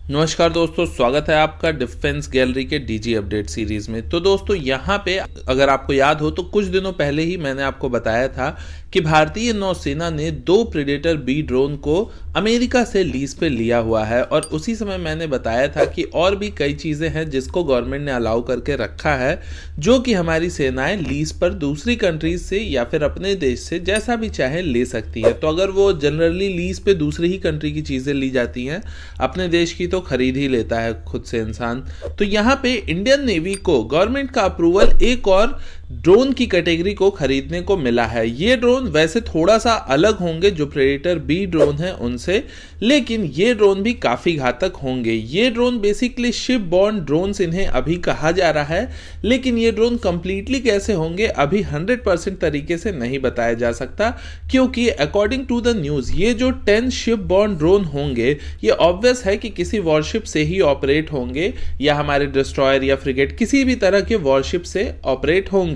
नमस्कार दोस्तों, स्वागत है आपका डिफेंस गैलरी के डीजी अपडेट सीरीज में। तो दोस्तों यहाँ पे अगर आपको याद हो तो कुछ दिनों पहले ही मैंने आपको बताया था कि भारतीय नौसेना ने 2 प्रेडेटर बी ड्रोन को अमेरिका से लीज पे लिया हुआ है, और उसी समय मैंने बताया था कि और भी कई चीज़ें हैं जिसको गवर्नमेंट ने अलाउ करके रखा है, जो कि हमारी सेनाएं लीज पर दूसरी कंट्रीज से या फिर अपने देश से जैसा भी चाहे ले सकती है। तो अगर वो जनरली लीज पे दूसरी ही कंट्री की चीज़ें ली जाती हैं, अपने देश की तो खरीद ही लेता है खुद से इंसान। तो यहाँ पे इंडियन नेवी को गवर्नमेंट का अप्रूवल एक और ड्रोन की कैटेगरी को खरीदने को मिला है। ये ड्रोन वैसे थोड़ा सा अलग होंगे जो प्रेडेटर बी ड्रोन है उनसे, लेकिन ये ड्रोन भी काफी घातक होंगे। ये drone basically ship born drones इन्हें अभी कहा जा रहा है, लेकिन ये ड्रोन कंप्लीटली कैसे होंगे अभी 100% तरीके से नहीं बताया जा सकता, क्योंकि अकॉर्डिंग टू द न्यूज ये जो 10 शिप बॉर्न ड्रोन होंगे ये ऑब्वियस है कि किसी वॉरशिप से ही ऑपरेट होंगे, या हमारे डिस्ट्रॉयर या फ्रिगेट किसी भी तरह के वॉरशिप से ऑपरेट होंगे।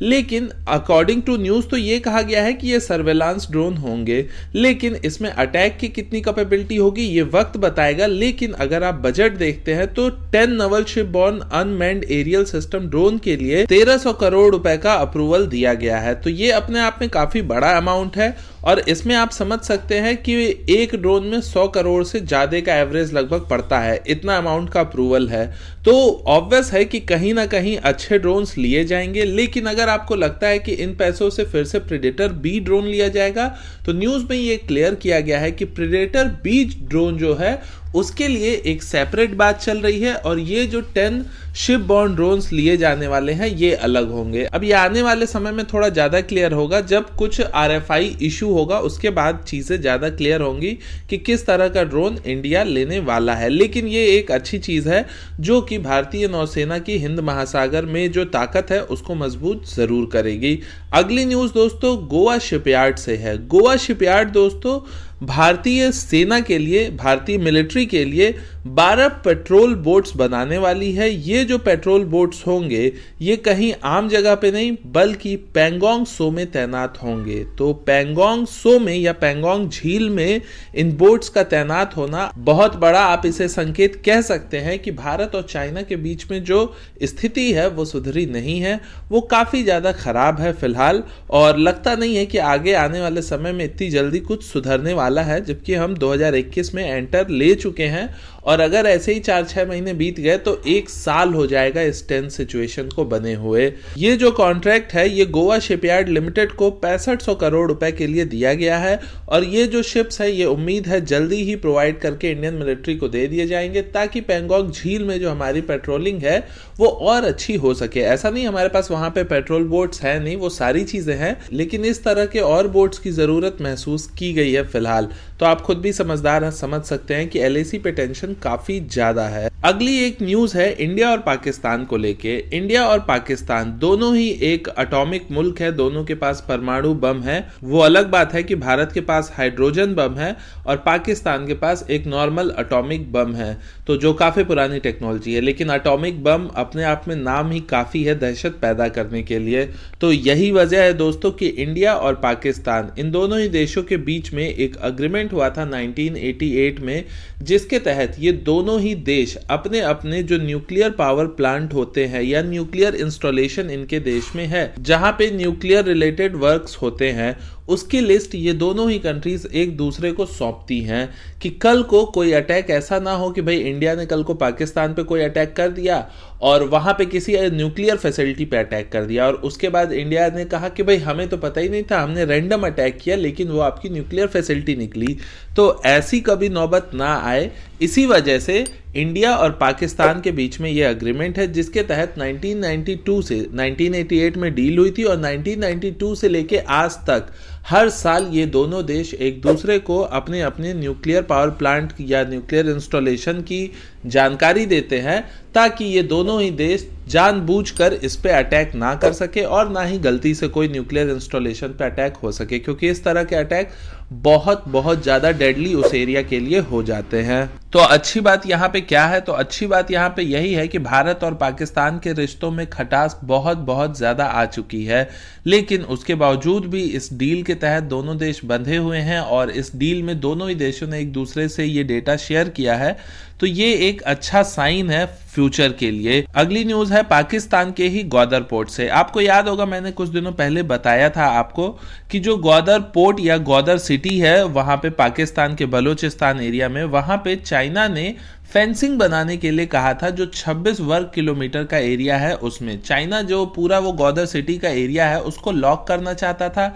लेकिन अकॉर्डिंग टू न्यूज तो ये कहा गया है कि ये सर्वेलांस ड्रोन होंगे, लेकिन इसमें अटैक की कितनी कैपेबिलिटी होगी ये वक्त बताएगा। लेकिन अगर आप बजट देखते हैं तो 10 naval shipborne unmanned aerial system drone के लिए 1300 करोड़ रुपए का अप्रूवल दिया गया है। तो ये अपने आप में काफी बड़ा अमाउंट है, और इसमें आप समझ सकते हैं कि एक ड्रोन में 100 करोड़ से ज्यादा का एवरेज लगभग पड़ता है, इतना अमाउंट का अप्रूवल है। तो ऑब्वियस है कि कहीं ना कहीं अच्छे ड्रोन्स लिए जाएंगे। लेकिन अगर आपको लगता है कि इन पैसों से फिर से प्रेडेटर बी ड्रोन लिया जाएगा, तो न्यूज में ये क्लियर किया गया है कि प्रेडेटर बी ड्रोन जो है उसके लिए एक सेपरेट बात चल रही है, और ये जो 10 शिप बॉर्न ड्रोन्स लिए जाने वाले हैं ये अलग होंगे। अब ये आने वाले समय में थोड़ा ज्यादा क्लियर होगा, जब कुछ आरएफआई इशू होगा उसके बाद चीजें ज्यादा क्लियर होंगी कि किस तरह का ड्रोन इंडिया लेने वाला है। लेकिन ये एक अच्छी चीज है जो कि भारतीय नौसेना की हिंद महासागर में जो ताकत है उसको मजबूत जरूर करेगी। अगली न्यूज दोस्तों गोवा शिपयार्ड से है। गोवा शिपयार्ड दोस्तों भारतीय सेना के लिए, भारतीय मिलिट्री के लिए 12 पेट्रोल बोट्स बनाने वाली है। ये जो पेट्रोल बोट्स होंगे ये कहीं आम जगह पे नहीं बल्कि पैंगोंग सो में तैनात होंगे। तो पैंगोंग सो में या पैंगोंग झील में इन बोट्स का तैनात होना बहुत बड़ा, आप इसे संकेत कह सकते हैं कि भारत और चाइना के बीच में जो स्थिति है वो सुधरी नहीं है, वो काफी ज्यादा खराब है फिलहाल, और लगता नहीं है कि आगे आने वाले समय में इतनी जल्दी कुछ सुधरने वाला है, जबकि हम 2021 में एंटर ले चुके हैं। और अगर ऐसे ही 4-6 महीने बीत गए तो 1 साल हो जाएगा इस टेंस सिचुएशन को बने हुए। ये जो कॉन्ट्रैक्ट है ये गोवा शिपयार्ड लिमिटेड को 6500 करोड़ रुपए के लिए दिया गया है, और ये जो शिप्स है ये उम्मीद है जल्दी ही प्रोवाइड करके इंडियन मिलिट्री को दे दिए जाएंगे, ताकि पैंगोंग झील में जो हमारी पेट्रोलिंग है वो और अच्छी हो सके। ऐसा नहीं हमारे पास वहां पे पेट्रोल बोट्स है नहीं, वो सारी चीजें हैं, लेकिन इस तरह के और बोट्स की जरूरत महसूस की गई है फिलहाल। तो आप खुद भी समझदार हैं, समझ सकते हैं कि एलएसी पे टेंशन काफी ज्यादा है। अगली एक न्यूज है इंडिया और पाकिस्तान को लेके। इंडिया और पाकिस्तान दोनों ही एक एटॉमिक मुल्क है, दोनों के पास परमाणु बम है। वो अलग बात है कि भारत के पास हाइड्रोजन बम है और पाकिस्तान के पास एक नॉर्मल एटॉमिक बम है, तो जो काफी पुरानी टेक्नोलॉजी है। लेकिन एटॉमिक बम अपने आप में नाम ही काफी है दहशत पैदा करने के लिए। तो यही वजह है दोस्तों कि इंडिया और पाकिस्तान इन दोनों ही देशों के बीच में एक अग्रीमेंट हुआ था 1988 में, जिसके तहत ये दोनों ही देश अपने अपने जो न्यूक्लियर पावर प्लांट होते हैं या न्यूक्लियर इंस्टॉलेशन इनके देश में है जहां पे न्यूक्लियर रिलेटेड वर्क्स होते हैं, उसकी लिस्ट ये दोनों ही कंट्रीज एक दूसरे को सौंपती हैं कि कल को कोई अटैक ऐसा ना हो कि भाई इंडिया ने कल को पाकिस्तान पे कोई अटैक कर दिया और वहां पे किसी न्यूक्लियर फैसिलिटी पे अटैक कर दिया, और उसके बाद इंडिया ने कहा कि भाई हमें तो पता ही नहीं था, हमने रैंडम अटैक किया लेकिन वो आपकी न्यूक्लियर फैसिलिटी निकली। तो ऐसी कभी नौबत ना आए, इसी वजह से इंडिया और पाकिस्तान के बीच में ये अग्रीमेंट है, जिसके तहत 1992 से 1988 में डील हुई थी, और 1992 से लेके आज तक हर साल ये दोनों देश एक दूसरे को अपने अपने न्यूक्लियर पावर प्लांट या न्यूक्लियर इंस्टॉलेशन की जानकारी देते हैं, ताकि ये दोनों ही देश जानबूझकर इस पे अटैक ना कर सके और ना ही गलती से कोई न्यूक्लियर इंस्टॉलेशन पे अटैक हो सके, क्योंकि इस तरह के अटैक बहुत बहुत ज्यादा डेडली उस एरिया के लिए हो जाते हैं। तो अच्छी बात यहाँ पे क्या है? तो अच्छी बात यहाँ पे यही है कि भारत और पाकिस्तान के रिश्तों में खटास बहुत बहुत ज्यादा आ चुकी है, लेकिन उसके बावजूद भी इस डील के तहत दोनों देश बंधे हुए हैं और इस डील में दोनों ही देशों ने एक दूसरे से ये डेटा शेयर किया है। तो ये एक अच्छा साइन है फ्यूचर के लिए। अगली न्यूज है पाकिस्तान के ही ग्वादर पोर्ट से। आपको याद होगा मैंने कुछ दिनों पहले बताया था आपको कि जो ग्वादर पोर्ट या ग्वादर सिटी है वहां पे पाकिस्तान के बलूचिस्तान एरिया में, वहां पे चाइना ने फेंसिंग बनाने के लिए कहा था। जो 26 वर्ग किलोमीटर का एरिया है उसमें चाइना जो पूरा वो ग्वादर सिटी का एरिया है उसको लॉक करना चाहता था,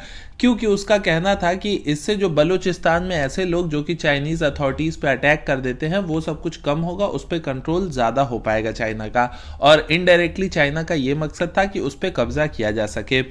क्योंकि उसका कहना था कि इससे जो बलूचिस्तान में ऐसे लोग जो कि चाइनीज अथॉरिटीज पे अटैक कर देते हैं वो सब कुछ कम होगा, उस पर कंट्रोल ज्यादा हो पाएगा चाइना का, और इनडायरेक्टली चाइना का ये मकसद था कि उस पर कब्जा किया जा सके।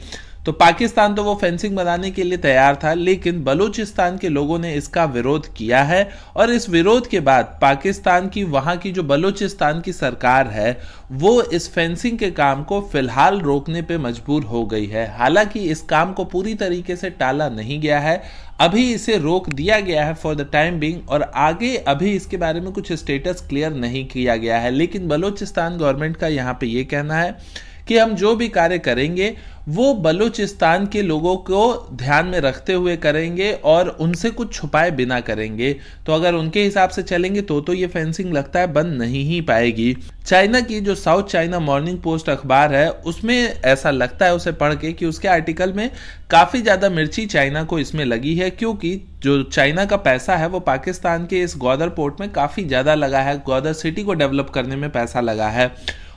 तो पाकिस्तान तो वो फेंसिंग बनाने के लिए तैयार था, लेकिन बलूचिस्तान के लोगों ने इसका विरोध किया है, और इस विरोध के बाद पाकिस्तान की वहां की जो बलूचिस्तान की सरकार है वो इस फेंसिंग के काम को फिलहाल रोकने पे मजबूर हो गई है। हालांकि इस काम को पूरी तरीके से टाला नहीं गया है, अभी इसे रोक दिया गया है फॉर द टाइम बीइंग, और आगे अभी इसके बारे में कुछ स्टेटस क्लियर नहीं किया गया है। लेकिन बलूचिस्तान गवर्नमेंट का यहाँ पे ये कहना है कि हम जो भी कार्य करेंगे वो बलूचिस्तान के लोगों को ध्यान में रखते हुए करेंगे और उनसे कुछ छुपाए बिना करेंगे। तो अगर उनके हिसाब से चलेंगे तो ये फेंसिंग लगता है बंद नहीं ही पाएगी। चाइना की जो साउथ चाइना मॉर्निंग पोस्ट अखबार है उसमें ऐसा लगता है उसे पढ़ के कि उसके आर्टिकल में काफी ज्यादा मिर्ची चाइना को इसमें लगी है, क्योंकि जो चाइना का पैसा है वो पाकिस्तान के इस ग्वादर पोर्ट में काफी ज्यादा लगा है, ग्वादर सिटी को डेवलप करने में पैसा लगा है,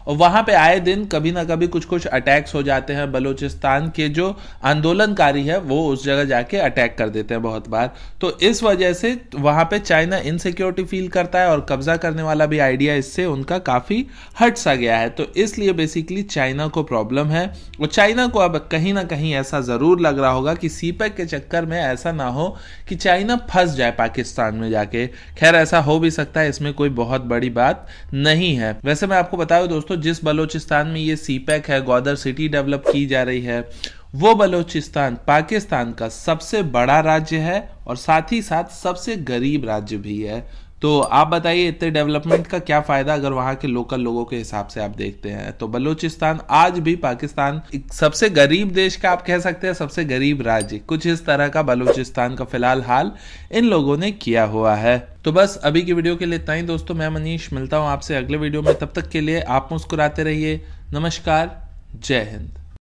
और वहां पे आए दिन कभी ना कभी कुछ अटैक्स हो जाते हैं। बलूचिस्तान के जो आंदोलनकारी है वो उस जगह जाके अटैक कर देते हैं बहुत बार। तो इस वजह से वहां पे चाइना इनसिक्योरिटी फील करता है, और कब्जा करने वाला भी आइडिया इससे उनका काफी हट सा गया है। तो इसलिए बेसिकली चाइना को प्रॉब्लम है, और चाइना को अब कहीं ना कहीं ऐसा जरूर लग रहा होगा कि सीपेक के चक्कर में ऐसा ना हो कि चाइना फंस जाए पाकिस्तान में जाके। खैर ऐसा हो भी सकता है, इसमें कोई बहुत बड़ी बात नहीं है। वैसे मैं आपको बताऊं दोस्तों, जिस बलूचिस्तान में ये सीपेक है, ग्वादर सिटी डेवलप की जा रही है, वो बलूचिस्तान पाकिस्तान का सबसे बड़ा राज्य है और साथ ही साथ सबसे गरीब राज्य भी है। तो आप बताइए इतने डेवलपमेंट का क्या फायदा अगर वहां के लोकल लोगों के हिसाब से आप देखते हैं। तो बलूचिस्तान आज भी पाकिस्तान सबसे गरीब देश का आप कह सकते हैं, सबसे गरीब राज्य, कुछ इस तरह का बलूचिस्तान का फिलहाल हाल इन लोगों ने किया हुआ है। तो बस अभी की वीडियो के लिए इतना ही दोस्तों। मैं मनीष मिलता हूं आपसे अगले वीडियो में, तब तक के लिए आप मुस्कुराते रहिए। नमस्कार, जय हिंद।